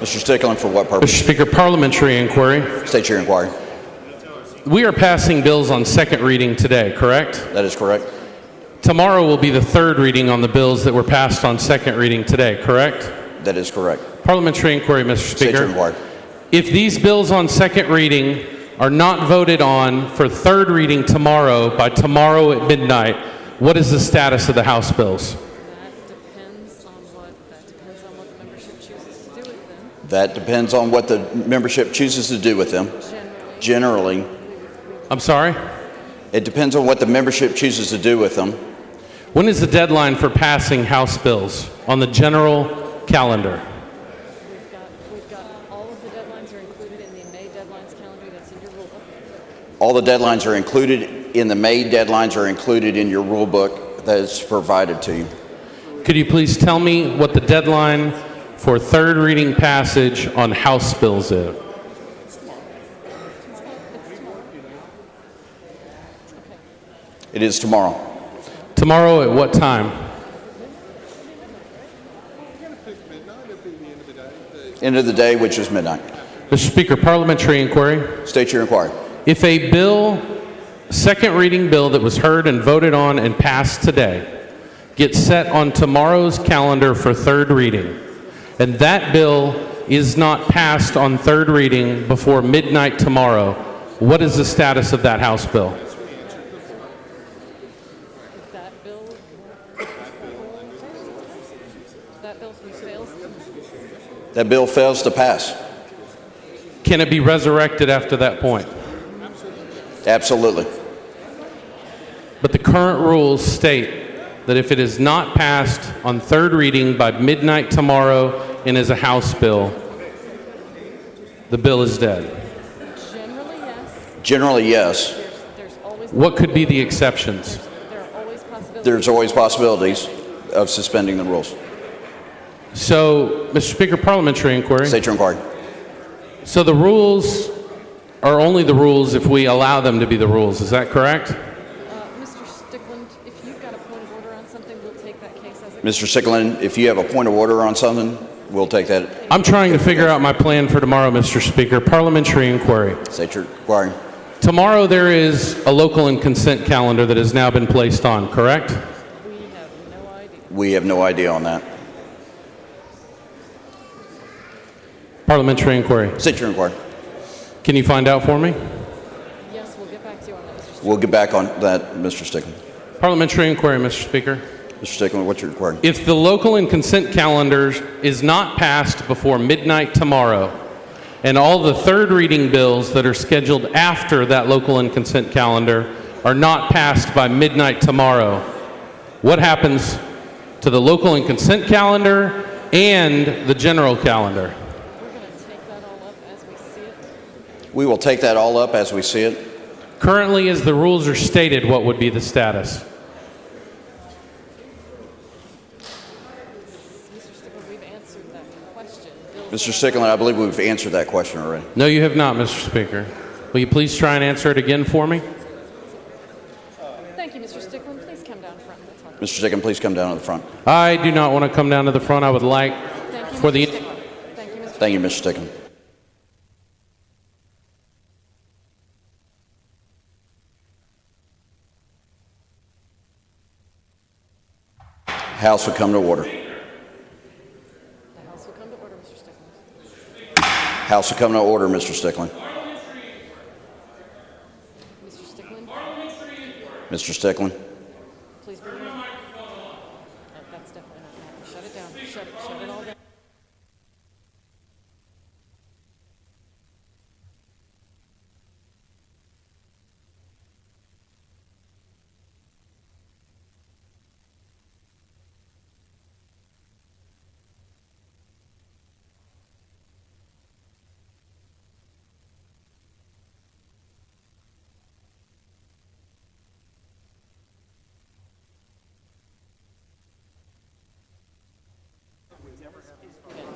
Mr. Stickland, for what purpose? Mr. Speaker, parliamentary inquiry. State your inquiry. We are passing bills on second reading today, correct? That is correct. Tomorrow will be the third reading on the bills that were passed on second reading today, correct? That is correct. Parliamentary inquiry, Mr. State Speaker. your inquiry. If these bills on second reading are not voted on for third reading tomorrow by tomorrow at midnight, what is the status of the House bills? That depends on what the membership chooses to do with them. Generally. I'm sorry? It depends on what the membership chooses to do with them. When is the deadline for passing House bills on the general calendar? We've got all of the deadlines are included in the May deadlines calendar that's in your rule book. All the deadlines are included in the May deadlines are included in your rule book that is provided to you. Could you please tell me what the deadline for third reading passage on House bills is? It is tomorrow. Tomorrow at what time? End of the day, which is midnight. Mr. Speaker, parliamentary inquiry. State your inquiry. If a bill, second reading bill that was heard and voted on and passed today, gets set on tomorrow's calendar for third reading, and that bill is not passed on third reading before midnight tomorrow, what is the status of that House bill? That bill fails to pass. Can it be resurrected after that point? Absolutely. But the current rules state that if it is not passed on third reading by midnight tomorrow and is a House bill, the bill is dead. Generally, yes. Generally, yes. There's always What could be the exceptions? there are always possibilities. There's always possibilities of suspending the rules. So, Mr. Speaker, parliamentary inquiry. State your inquiry. So the rules are only the rules if we allow them to be the rules. Is that correct? Mr. Stickland, if you've got a point of order on something, we'll take that case as a... Mr. Stickland, if you have a point of order on something, we'll take that. I'm trying to figure out my plan for tomorrow, Mr. Speaker. Parliamentary inquiry. State your inquiry. Tomorrow there is a local and consent calendar that has now been placed on, correct? We have no idea. We have no idea on that. Parliamentary inquiry. State your inquiry. Can you find out for me? Yes, we'll get back to you on that, Mr. Stickland. We'll get back on that, Mr. Stickland. Parliamentary inquiry, Mr. Speaker. Mr. Stickland, what's your inquiry? If the local and consent calendar is not passed before midnight tomorrow, and all the third reading bills that are scheduled after that local and consent calendar are not passed by midnight tomorrow, what happens to the local and consent calendar and the general calendar? We're going to take that all up as we see it. We will take that all up as we see it. Currently, as the rules are stated, what would be the status? Mr. Stickland, we've answered that question. Mr. Stickland, I believe we've answered that question already. No, you have not, Mr. Speaker. Will you please try and answer it again for me? Thank you, Mr. Stickland. Please come down front. We'll talk. Mr. Stickland, please come down to the front. I do not want to come down to the front. I would like Thank you, for Mr. the... Stickland. Thank you, Mr. Thank you, Mr. Stickland. House will come to order. The House will come to order, Mr. Stickland. House will come to order, Mr. Stickland. Mr. Stickland, Mr. Stickland. please bring your... That's definitely not going to happen. Shut it down. Shut it all down.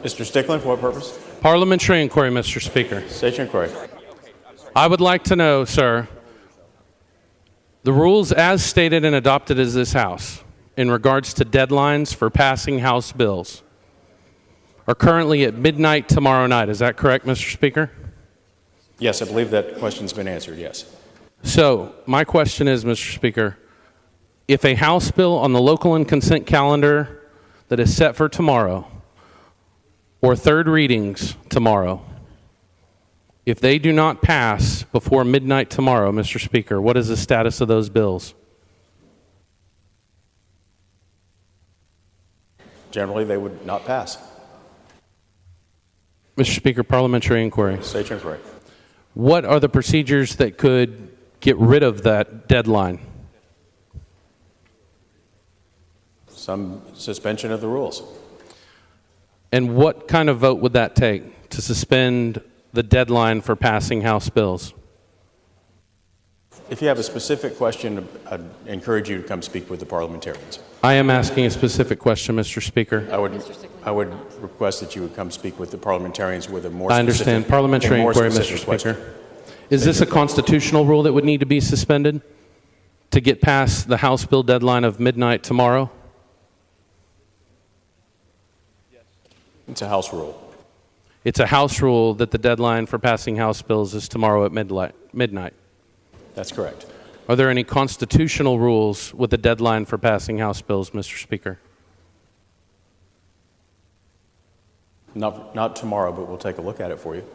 Mr. Stickland, for what purpose? Parliamentary inquiry, Mr. Speaker. State your inquiry. I would like to know, sir, the rules as stated and adopted as this House in regards to deadlines for passing House bills are currently at midnight tomorrow night. Is that correct, Mr. Speaker? Yes, I believe that question's been answered, yes. So, my question is, Mr. Speaker, if a House bill on the local and consent calendar that is set for tomorrow, or third readings tomorrow, if they do not pass before midnight tomorrow, Mr. Speaker, what is the status of those bills? Generally, they would not pass. Mr. Speaker, parliamentary inquiry. State your inquiry. What are the procedures that could get rid of that deadline? Some suspension of the rules. And what kind of vote would that take to suspend the deadline for passing House bills? If you have a specific question, I'd encourage you to come speak with the parliamentarians. I am asking a specific question, Mr. Speaker. I would request that you would come speak with the parliamentarians with a more I understand. Parliamentary inquiry, Mr. Speaker. Is this a constitutional rule that would need to be suspended to get past the House bill deadline of midnight tomorrow? It's a House rule. It's a House rule that the deadline for passing House bills is tomorrow at midnight. That's correct. Are there any constitutional rules with the deadline for passing House bills, Mr. Speaker? Not tomorrow, but we'll take a look at it for you.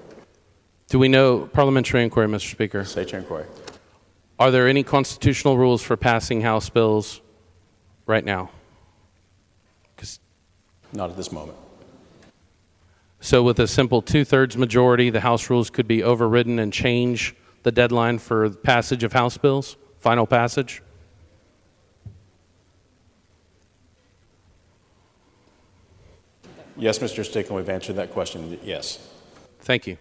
Do we know parliamentary inquiry, Mr. Speaker? State your inquiry. Are there any constitutional rules for passing House bills right now? Not at this moment. So with a simple two-thirds majority, the House rules could be overridden and change the deadline for passage of House bills, final passage? Yes, Mr. Stickland, we've answered that question. Yes. Thank you.